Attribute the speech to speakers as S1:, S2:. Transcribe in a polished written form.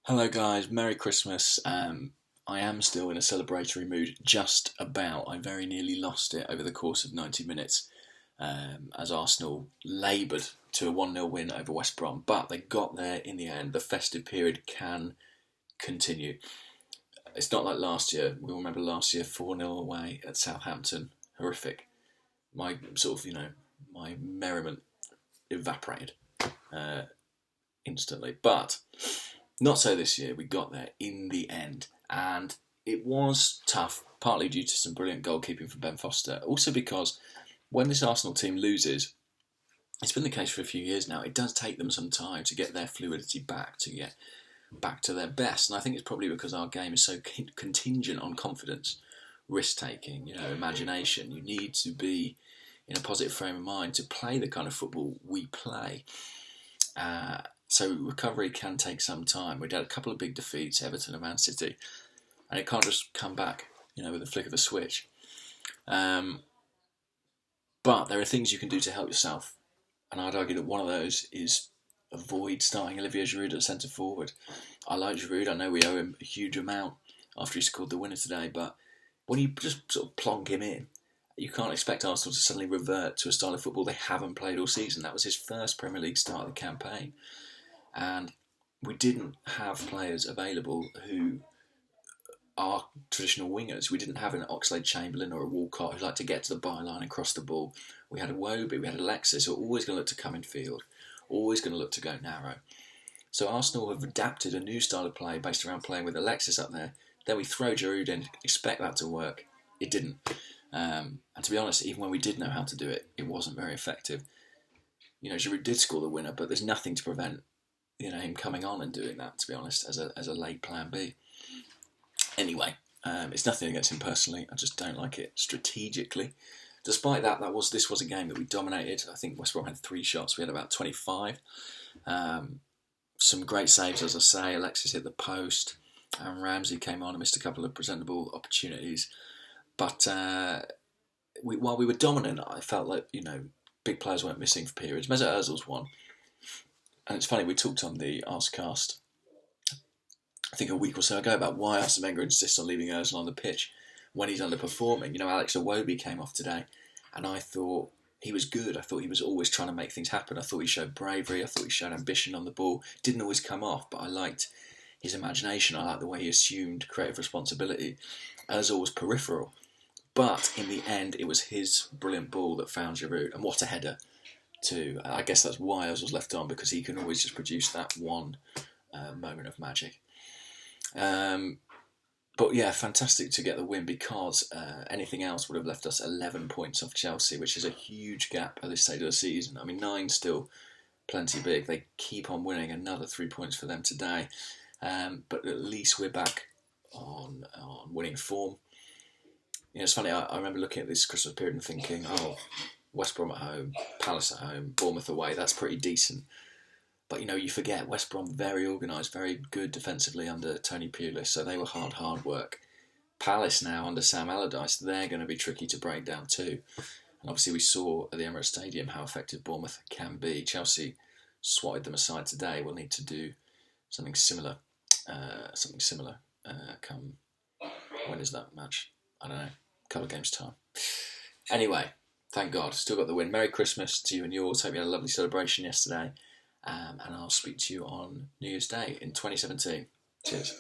S1: Hello, guys. Merry Christmas. I am still in a celebratory mood, just about. I very nearly lost it over the course of 90 minutes as Arsenal laboured to a 1-0 win over West Brom, but they got there in the end. The festive period can continue. It's not like last year. We all remember last year 4-0 away at Southampton. Horrific. My my merriment evaporated uh, instantly. But not so this year. We got there in the end, and it was tough, partly due to some brilliant goalkeeping from Ben Foster. Also because when this Arsenal team loses, it's been the case for a few years now, it does take them some time to get their fluidity back, to get back to their best. And I think it's probably because our game is so contingent on confidence, risk-taking, imagination. You need to be in a positive frame of mind to play the kind of football we play. So recovery can take some time. We'd had a couple of big defeats, Everton and Man City, and it can't just come back, with a flick of a switch. But there are things you can do to help yourself, and I'd argue that one of those is avoid starting Olivier Giroud at centre forward. I like Giroud. I know we owe him a huge amount after he scored the winner today, but when you just sort of plonk him in, you can't expect Arsenal to suddenly revert to a style of football they haven't played all season. That was his first Premier League start of the campaign. And we didn't have players available who are traditional wingers. We didn't have an Oxlade-Chamberlain or a Walcott who like to get to the byline and cross the ball. We had a Wobie, we had Alexis, who are always going to look to come in field, always going to look to go narrow. So Arsenal have adapted a new style of play based around playing with Alexis up there. Then we throw Giroud in, expect that to work. It didn't. And to be honest, even when we did know how to do it, it wasn't very effective. Giroud did score the winner, but there's nothing to prevent him coming on and doing that, to be honest, as a late plan B. Anyway, it's nothing against him personally. I just don't like it strategically. Despite that, this was a game that we dominated. I think West Brom had 3 shots. We had about 25. Some great saves, as I say. Alexis hit the post. And Ramsey came on and missed a couple of presentable opportunities. But while we were dominant, I felt like, big players weren't missing for periods. Mesut Ozil's one. And it's funny, we talked on the Arsecast, I think a week or so ago, about why Arsene Wenger insists on leaving Ozil on the pitch when he's underperforming. Alex Iwobi came off today, and I thought he was good. I thought he was always trying to make things happen. I thought he showed bravery. I thought he showed ambition on the ball. Didn't always come off, but I liked his imagination. I liked the way he assumed creative responsibility. Ozil was peripheral. But in the end, it was his brilliant ball that found Giroud. And what a header! I guess that's why Ozil was left on, because he can always just produce that one moment of magic. But yeah, fantastic to get the win, because anything else would have left us 11 points off Chelsea, which is a huge gap at this stage of the season. I mean, 9 still plenty big. They keep on winning, another 3 points for them today. But at least we're back on winning form. It's funny, I remember looking at this Christmas period and thinking, West Brom at home, Palace at home, Bournemouth away, that's pretty decent. But, you forget, West Brom very organised, very good defensively under Tony Pulis, so they were hard work. Palace now under Sam Allardyce, they're going to be tricky to break down too. And obviously we saw at the Emirates Stadium how effective Bournemouth can be. Chelsea swatted them aside today. We'll need to do something similar. Come, when is that match? I don't know, a couple of games' time. Anyway, thank God, still got the win. Merry Christmas to you and yours. Hope you had a lovely celebration yesterday. And I'll speak to you on New Year's Day in 2017. Cheers.